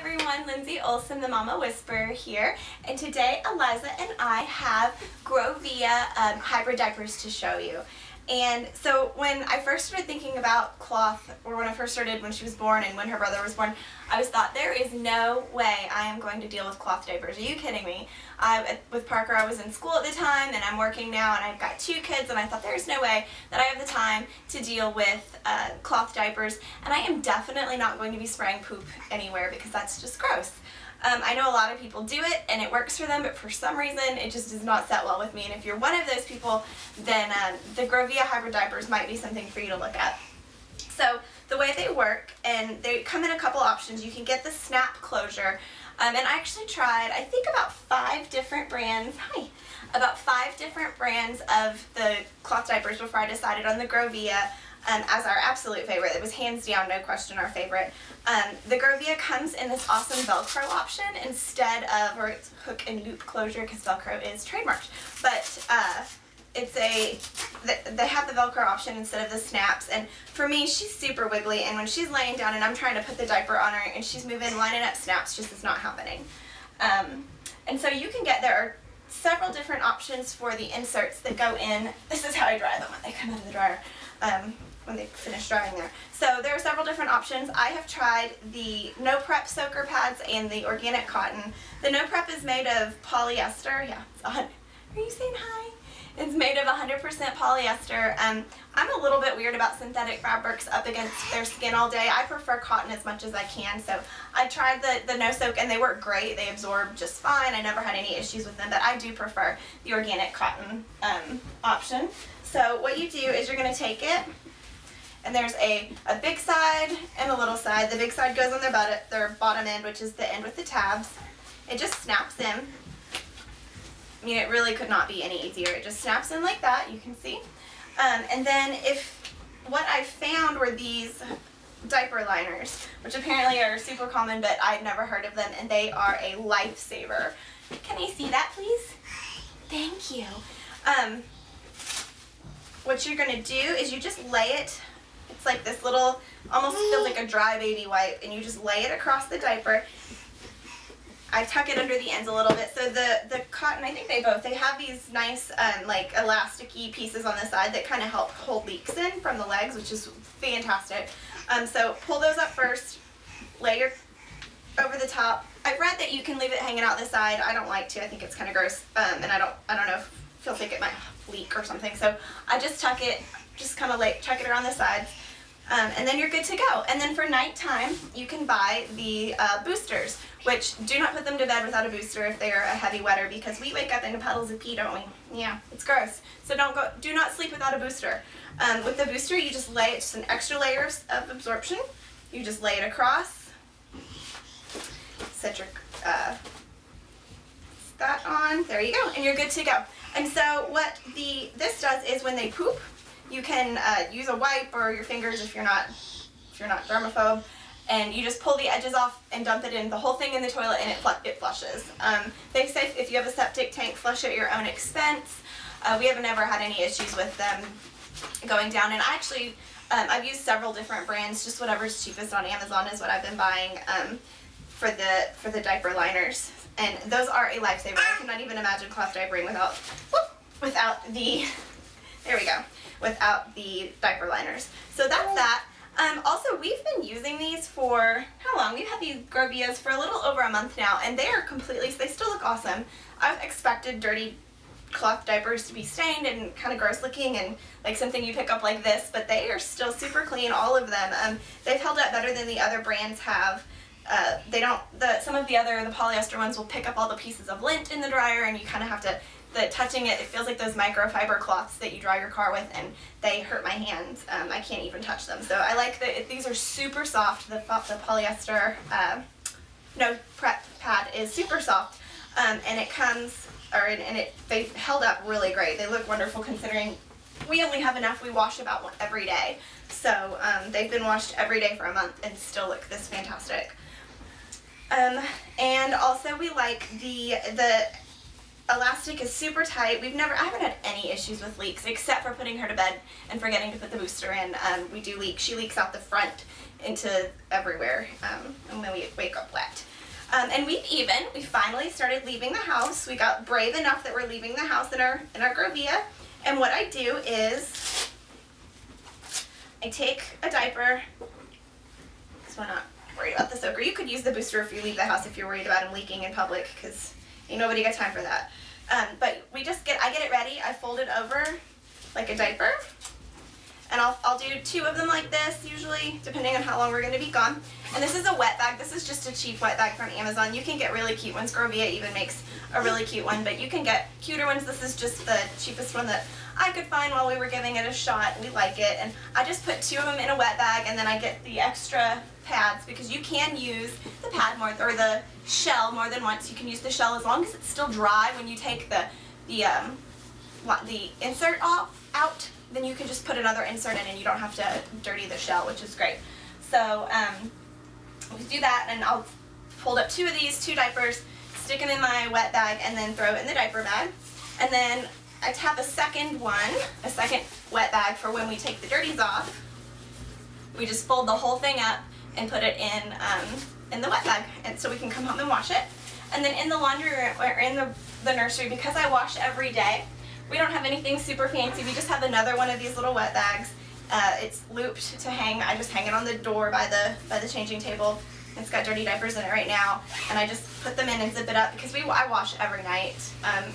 everyone, Lindsay Olson, the Mama Whisperer here, and today Eliza and I have GroVia hybrid diapers to show you. And so when I first started thinking about Cloth, or when I first started when she was born and when her brother was born, I was thought there is no way I am going to deal with Cloth diapers. Are you kidding me? With Parker, I was in school at the time, and I'm working now, and I've got 2 kids, and I thought there's no way that I have the time to deal with Cloth diapers, and I am definitely not going to be spraying poop anywhere because that's just gross. I know a lot of people do it and it works for them, but for some reason it just does not set well with me. And if you're one of those people, then the GroVia hybrid diapers might be something for you to look at. So the way they work, and they come in a couple options. You can get the snap closure, and I actually tried, I think about 5 different brands. About 5 different brands of the Cloth diapers before I decided on the GroVia as our absolute favorite. It was hands down, no question, our favorite. The GroVia comes in this awesome Velcro option instead of, or it's hook and loop closure because Velcro is trademarked. But they have the Velcro option instead of the snaps, and for me, she's super wiggly, and when she's laying down and I'm trying to put the diaper on her and she's moving, lining up snaps just is not happening. And so you can get, there are several different options for the inserts that go in. This is how I dry them when they come out of the dryer. When they finish drying there. So there are several different options. I have tried the no prep soaker pads and the organic cotton. The no prep is made of polyester. Yeah, are you saying hi? It's made of 100% polyester. I'm a little bit weird about synthetic fabrics up against their skin all day. I prefer cotton as much as I can, so I tried the no soak and they work great. They absorb just fine. I never had any issues with them, but I do prefer the organic cotton option. So what you do is you're going to take it, and there's a big side and a little side. The big side goes on their bottom end, which is the end with the tabs. It just snaps in. I mean, it really could not be any easier. It just snaps in like that, you can see. And then what I found were these diaper liners, which apparently are super common, but I'd never heard of them, and they are a lifesaver. Can I see that, please? Thank you. What you're going to do is you just lay it, it's like this little, almost feels like a dry baby wipe, and you just lay it across the diaper. I tuck it under the ends a little bit. So the cotton, I think they have these nice like elasticy pieces on the side that kind of help hold leaks in from the legs, which is fantastic. So pull those up first, layer over the top. I've read that you can leave it hanging out the side. I don't like to. I think it's kind of gross, and I don't know if it feels like it might leak or something. So I just tuck it, just kind of like tuck it around the sides, and then you're good to go. And then for nighttime, you can buy the boosters, which do not put them to bed without a booster if they are a heavy wetter, because we wake up into puddles of pee, don't we? Yeah, it's gross. So do not sleep without a booster. With the booster, you just lay it, just an extra layer of absorption. You just lay it across, set your that on, there you go, and you're good to go. And so what this does is when they poop, you can use a wipe or your fingers if you're not germaphobe, and you just pull the edges off and dump it in the whole thing in the toilet, and it flushes. They say if you have a septic tank, flush at your own expense. We have never had any issues with them going down, and actually I've used several different brands. Just whatever's cheapest on Amazon is what I've been buying for the diaper liners, and those are a lifesaver. I cannot even imagine cloth diapering without the without the diaper liners. So that's that. Also, we've been using these for, how long? We've had these GroVias for a little over a month now, and they still look awesome. I've expected dirty cloth diapers to be stained and kind of gross looking and like something you pick up like this, but they are still super clean, all of them. They've held up better than the other brands have. Some of the polyester ones will pick up all the pieces of lint in the dryer, and you kind of have to, touching it feels like those microfiber cloths that you dry your car with, and they hurt my hands. I can't even touch them. So I like that these are super soft. The polyester no prep pad is super soft, and it comes, they held up really great. They look wonderful considering we only have enough. We wash about one every day. So they've been washed every day for a month and still look this fantastic. And also we like the elastic is super tight. I haven't had any issues with leaks except for putting her to bed and forgetting to put the booster in. We do leak. She leaks out the front into everywhere, and when we wake up wet. And we finally started leaving the house. We got brave enough that we're leaving the house in our GroVia. And what I do is I take a diaper, because we're not worried about the soaker. You could use the booster if you leave the house if you're worried about him leaking in public, because ain't nobody got time for that. But I get it ready. I fold it over like a diaper. And I'll do 2 of them like this, usually, depending on how long we're going to be gone. And this is a wet bag. This is just a cheap wet bag from Amazon. You can get really cute ones. GroVia even makes a really cute one, but you can get cuter ones. This is just the cheapest one that I could find while we were giving it a shot. We like it. And I just put 2 of them in a wet bag, and then I get the extra pads, because you can use the pad or the shell more than once. You can use the shell as long as it's still dry when you take the insert out. Then you can just put another insert in and you don't have to dirty the shell, which is great. So we do that, and I'll fold up 2 of these, 2 diapers, stick them in my wet bag, and then throw it in the diaper bag. And then I tap a second wet bag for when we take the dirties off. We just fold the whole thing up and put it in the wet bag, and so we can come home and wash it. And then in the laundry room, or in the nursery, because I wash every day, we don't have anything super fancy. We just have another one of these little wet bags. It's looped to hang. I just hang it on the door by the changing table. It's got dirty diapers in it right now, and I just put them in and zip it up, because I wash every night.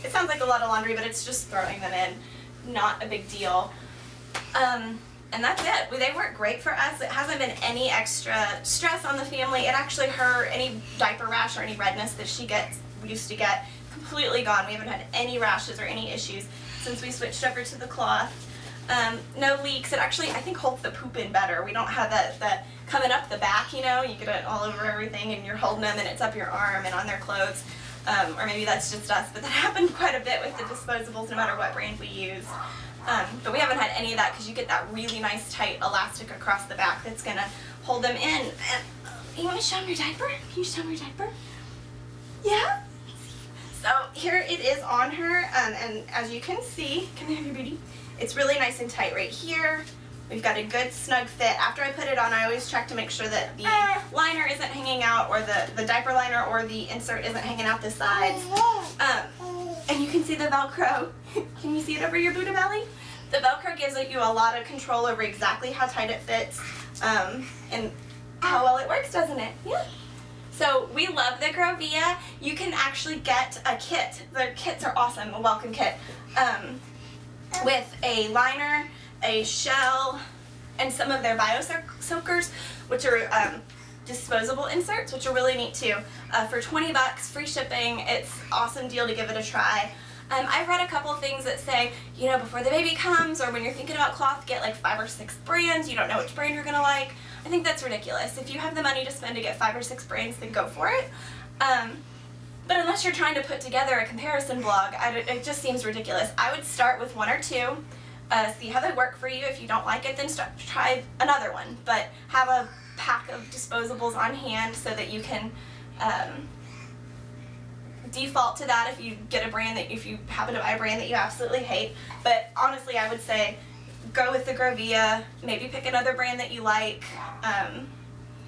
It sounds like a lot of laundry, but it's just throwing them in. Not a big deal. And that's it. They work great for us. It hasn't been any extra stress on the family. It actually, any diaper rash or any redness that she used to get, completely gone. We haven't had any rashes or any issues since we switched over to the cloth. No leaks. It actually, I think, holds the poop in better. We don't have that coming up the back, you know. You get it all over everything, and you're holding them, and it's up your arm and on their clothes. Or maybe that's just us, but that happened quite a bit with the disposables, no matter what brand we use. But we haven't had any of that, because you get that really nice tight elastic across the back that's going to hold them in. And, you want to show them your diaper? Can you show them your diaper? Yeah? So here it is on her, and as you can see, come here, beauty. It's really nice and tight right here. We've got a good snug fit. After I put it on, I always check to make sure that the liner isn't hanging out, or the diaper liner or the insert isn't hanging out the sides. And you can see the Velcro. Can you see it over your Buddha belly? The Velcro gives you a lot of control over exactly how tight it fits, and how well it works, doesn't it? Yeah. So we love the GroVia. You can actually get a kit. The kits are awesome, a welcome kit, with a liner, a shell, and some of their bio soakers, which are disposable inserts, which are really neat too. For 20 bucks, free shipping. It's an awesome deal to give it a try. I've read a couple of things that say, you know, before the baby comes, or when you're thinking about cloth, get like 5 or 6 brands. You don't know which brand you're gonna like. I think that's ridiculous. If you have the money to spend to get 5 or 6 brands, then go for it. But unless you're trying to put together a comparison blog, it just seems ridiculous. I would start with 1 or 2, see how they work for you. If you don't like it, then try another one. But have a pack of disposables on hand so that you can default to that if you if you happen to buy a brand that you absolutely hate. But honestly, I would say go with the GroVia, maybe pick another brand that you like,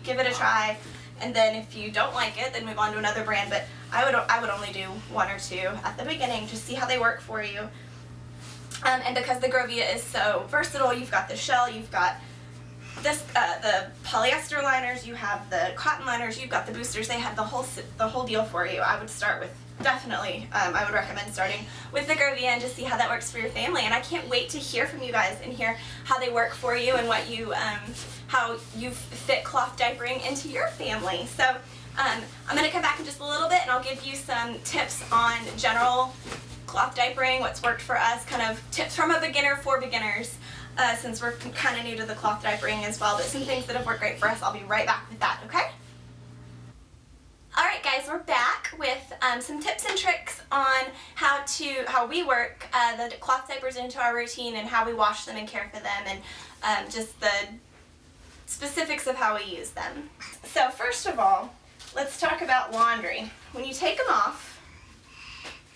give it a try, and then if you don't like it, then move on to another brand. But I would only do 1 or 2 at the beginning, just see how they work for you. And because the GroVia is so versatile, you've got the shell, you've got the polyester liners, you have the cotton liners, you've got the boosters. They have the whole deal for you. I would start with, definitely, I would recommend starting with the GroVia and just see how that works for your family. And I can't wait to hear from you guys and hear how they work for you and what you, how you fit cloth diapering into your family. So I'm going to come back in just a little bit, and I'll give you some tips on general cloth diapering, what's worked for us, kind of tips from a beginner for beginners. Since we're kind of new to the cloth diapering as well, but some things that have worked great for us. I'll be right back with that, okay? Alright guys, we're back with some tips and tricks on how we work the cloth diapers into our routine, and how we wash them and care for them, and just the specifics of how we use them. So first of all, let's talk about laundry. When you take them off,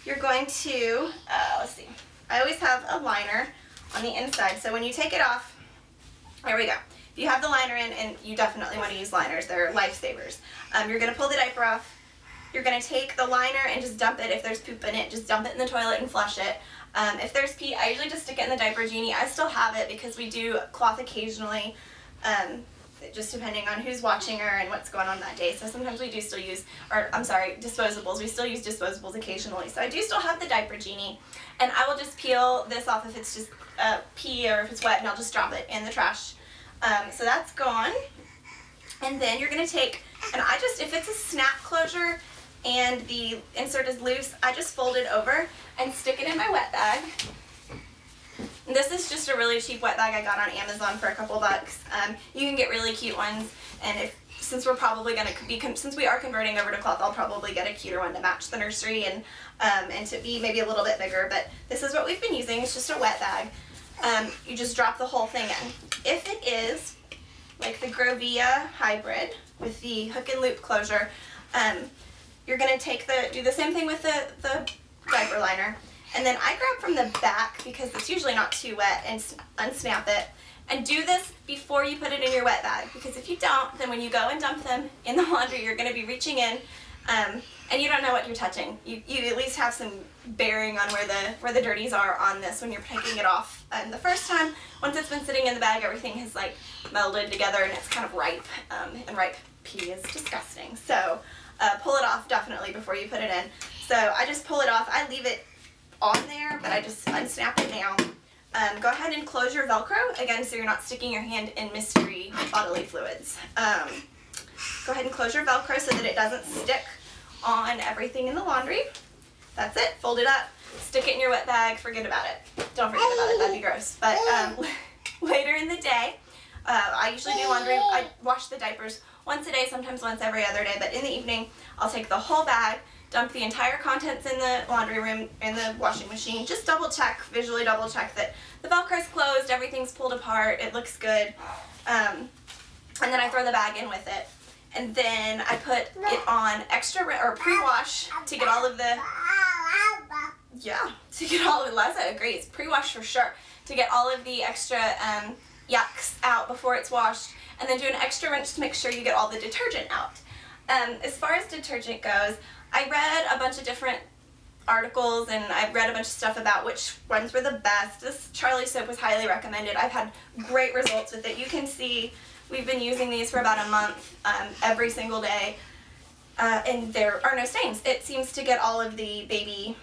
you're going to, let's see, I always have a liner on the inside. So when you take it off, there we go. If you have the liner in, and you definitely want to use liners, they're lifesavers. You're going to pull the diaper off, you're going to take the liner and just dump it. If there's poop in it, just dump it in the toilet and flush it. If there's pee, I usually just stick it in the diaper genie. I still have it because we do cloth occasionally, just depending on who's watching her and what's going on that day. So sometimes we do still use, disposables. We still use disposables occasionally. So I do still have the diaper genie. And I will just peel this off if it's just pee or if it's wet, and I'll just drop it in the trash. So that's gone. And then you're going to take, and if it's a snap closure and the insert is loose, I just fold it over and stick it in my wet bag. And this is just a really cheap wet bag I got on Amazon for a couple bucks. You can get really cute ones, and since we're probably going to be, since we are converting over to cloth, I'll probably get a cuter one to match the nursery and to be maybe a little bit bigger, but this is what we've been using. It's just a wet bag. You just drop the whole thing in. If it is like the GroVia hybrid with the hook and loop closure, you're going to do the same thing with the diaper liner. And then I grab from the back because it's usually not too wet and unsnap it. And do this before you put it in your wet bag, because if you don't, then when you go and dump them in the laundry, you're going to be reaching in and you don't know what you're touching. You at least have some bearing on where the dirties are on this when you're picking it off. And the first time, once it's been sitting in the bag, everything has like melded together and it's kind of ripe. And ripe pee is disgusting. So pull it off definitely before you put it in. So I just pull it off. I leave it on there, but I just unsnap it now. Go ahead and close your Velcro, again, so you're not sticking your hand in mystery bodily fluids. Go ahead and close your Velcro so that it doesn't stick on everything in the laundry. That's it. Fold it up, stick it in your wet bag, forget about it. Don't forget about it, that'd be gross. But later in the day, I usually do laundry. I wash the diapers once a day, sometimes once every other day, but in the evening, I'll take the whole bag, dump the entire contents in the laundry room, in the washing machine. Just visually double check that the Velcro's closed, everything's pulled apart, it looks good. And then I throw the bag in with it. And then I put it on pre-wash to get all of the, Liza agrees, pre-wash for sure, to get all of the extra yucks out before it's washed. And then do an extra rinse to make sure you get all the detergent out. As far as detergent goes, I read a bunch of different articles and I've read a bunch of stuff about which ones were the best. This Charlie soap was highly recommended. I've had great results with it. You can see we've been using these for about a month every single day, and there are no stains. It seems to get all of the baby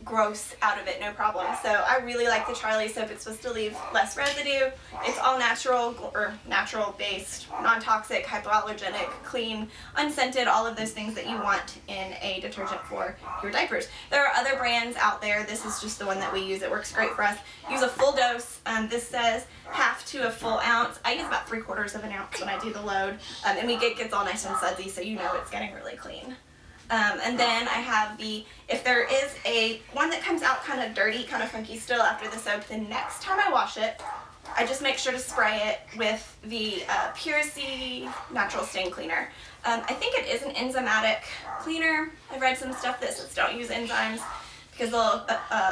gross out of it, no problem. So I really like the Charlie soap. It's supposed to leave less residue. It's all natural based, non-toxic, hypoallergenic, clean, unscented, all of those things that you want in a detergent for your diapers. There are other brands out there. This is just the one that we use. It works great for us. Use a full dose. This says half to a full ounce. I use about 3/4 of an ounce when I do the load. And it gets all nice and sudsy, so you know it's getting really clean. And then I have if there is one that comes out kind of dirty, kind of funky still after the soap, the next time I wash it, I just make sure to spray it with the Pure C Natural Stain Cleaner. I think it is an enzymatic cleaner. I've read some stuff that says don't use enzymes because they'll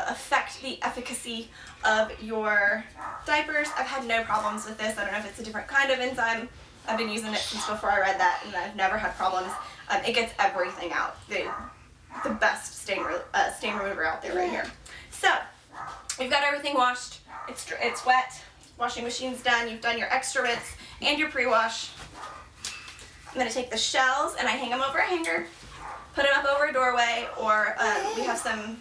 affect the efficacy of your diapers. I've had no problems with this. I don't know if it's a different kind of enzyme. I've been using it since before I read that, and I've never had problems. It gets everything out. The best stain remover out there right here. So, you've got everything washed. It's wet. Washing machine's done. You've done your extra rinse and your pre-wash. I'm going to take the shells and I hang them over a hanger. Put them up over a doorway, or we have some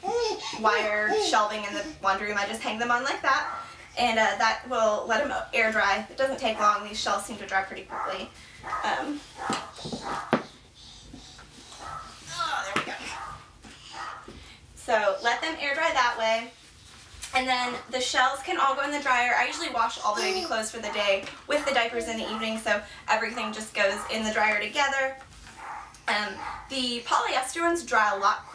wire shelving in the laundry room. I just hang them on like that. And that will let them air dry. It doesn't take long. These shells seem to dry pretty quickly. There we go. So let them air dry that way. And then the shells can all go in the dryer. I usually wash all the baby clothes for the day with the diapers in the evening, so everything just goes in the dryer together. The polyester ones dry a lot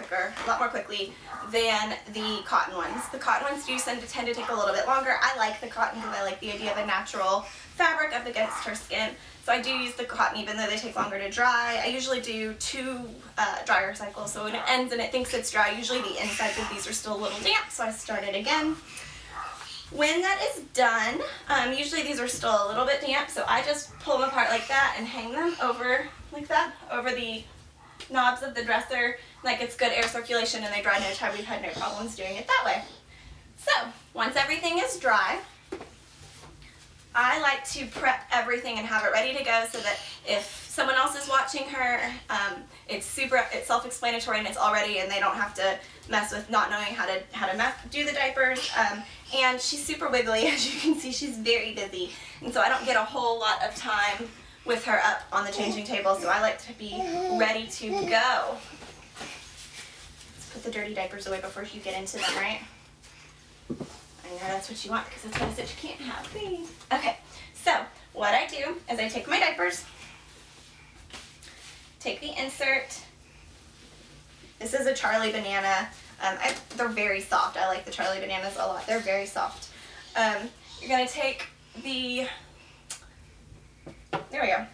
more quickly than the cotton ones. The cotton ones do tend to take a little bit longer. I like the cotton because I like the idea of a natural fabric up against her skin. So I do use the cotton even though they take longer to dry. I usually do 2 dryer cycles, so when it ends and it thinks it's dry, usually the insides of these are still a little damp, so I start it again. When that is done, usually these are still a little bit damp, so I just pull them apart like that and hang them over, like that, over the knobs of the dresser, like it's good air circulation and they dry no time. We've had no problems doing it that way. So once everything is dry, I like to prep everything and have it ready to go so that if someone else is watching her, it's self-explanatory and it's all ready and they don't have to mess with not knowing how to do the diapers. And she's super wiggly, as you can see. She's very busy, and so I don't get a whole lot of time with her up on the changing table, so I like to be ready to go. Let's put the dirty diapers away before you get into them, right? I know that's what you want because that's what I said you can't have. Okay, so what I do is I take my diapers, take the insert. This is a Charlie banana. They're very soft. I like the Charlie bananas a lot. They're very soft. You're going to take the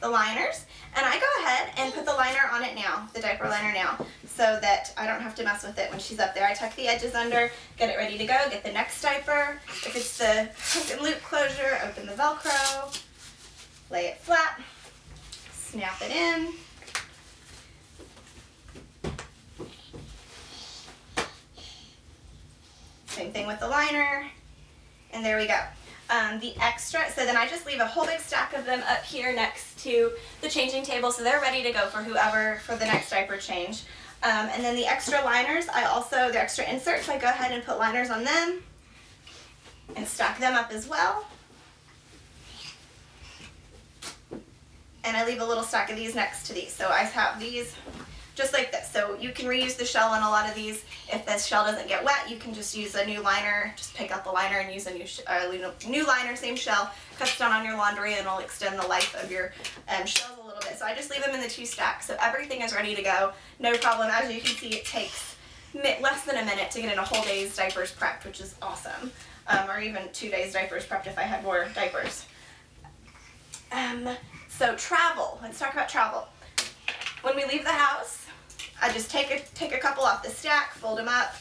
liners, and I go ahead and put the liner on it now, the diaper liner now, so that I don't have to mess with it when she's up there. I tuck the edges under, get it ready to go, get the next diaper. If it's the hook and loop closure, open the Velcro, lay it flat, snap it in. Same thing with the liner, and there we go. The extra, so then I just leave a whole big stack of them up here next to the changing table so they're ready to go for whoever for the next diaper change. And then the extra liners, the extra inserts, I go ahead and put liners on them and stack them up as well. And I leave a little stack of these next to these. So I have these just like this. So you can reuse the shell on a lot of these. If the shell doesn't get wet, you can just use a new liner. Just pick up the liner and use a new liner, same shell, cut it down on your laundry, and it'll extend the life of your shells a little bit. So I just leave them in the 2 stacks. So everything is ready to go. No problem. As you can see, it takes less than a minute to get in a whole day's diapers prepped, which is awesome. Or even 2 days diapers prepped if I had more diapers. So travel. Let's talk about travel. When we leave the house, I just take a couple off the stack, fold them up.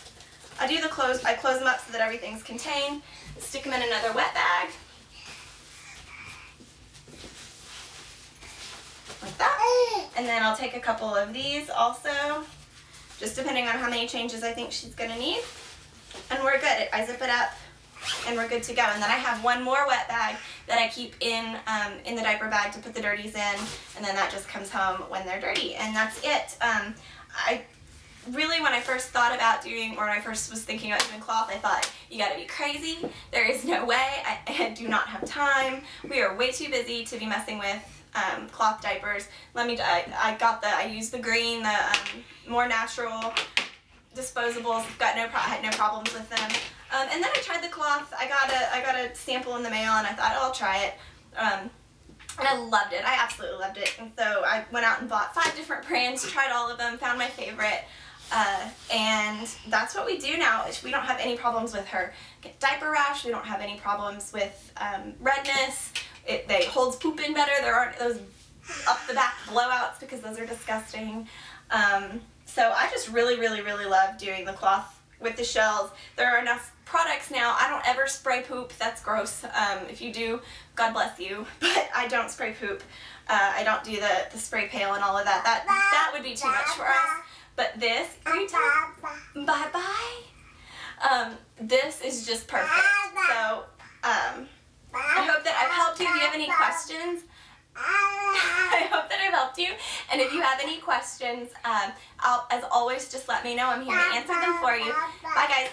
I close them up so that everything's contained. Stick them in another wet bag. Like that. And then I'll take a couple of these also, just depending on how many changes I think she's gonna need. And we're good. I zip it up and we're good to go. And then I have one more wet bag that I keep in the diaper bag to put the dirties in, and then that just comes home when they're dirty, and that's it. I really, when I first thought about doing, or when I first was thinking about doing cloth, I thought, you gotta be crazy. There is no way. I do not have time. We are way too busy to be messing with cloth diapers. I used the green, the more natural disposables. I had no problems with them. And then I tried the cloth. I got a sample in the mail, and I thought, oh, I'll try it. And I loved it. I absolutely loved it. And so I went out and bought 5 different brands, tried all of them, found my favorite. And that's what we do now. We don't have any problems with her diaper rash. We don't have any problems with redness. It holds poop in better. There aren't those up the back blowouts because those are disgusting. So I just really, really, really love doing the cloth with the shells. There are enough products now. I don't ever spray poop. That's gross. If you do, God bless you. But I don't spray poop. I don't do the spray pail and all of that. That would be too much for us. But this, bye-bye. This is just perfect. So I hope that I've helped you. If you have any questions, I hope that I've helped you. And if you have any questions, as always, just let me know. I'm here to answer them for you. Bye, guys.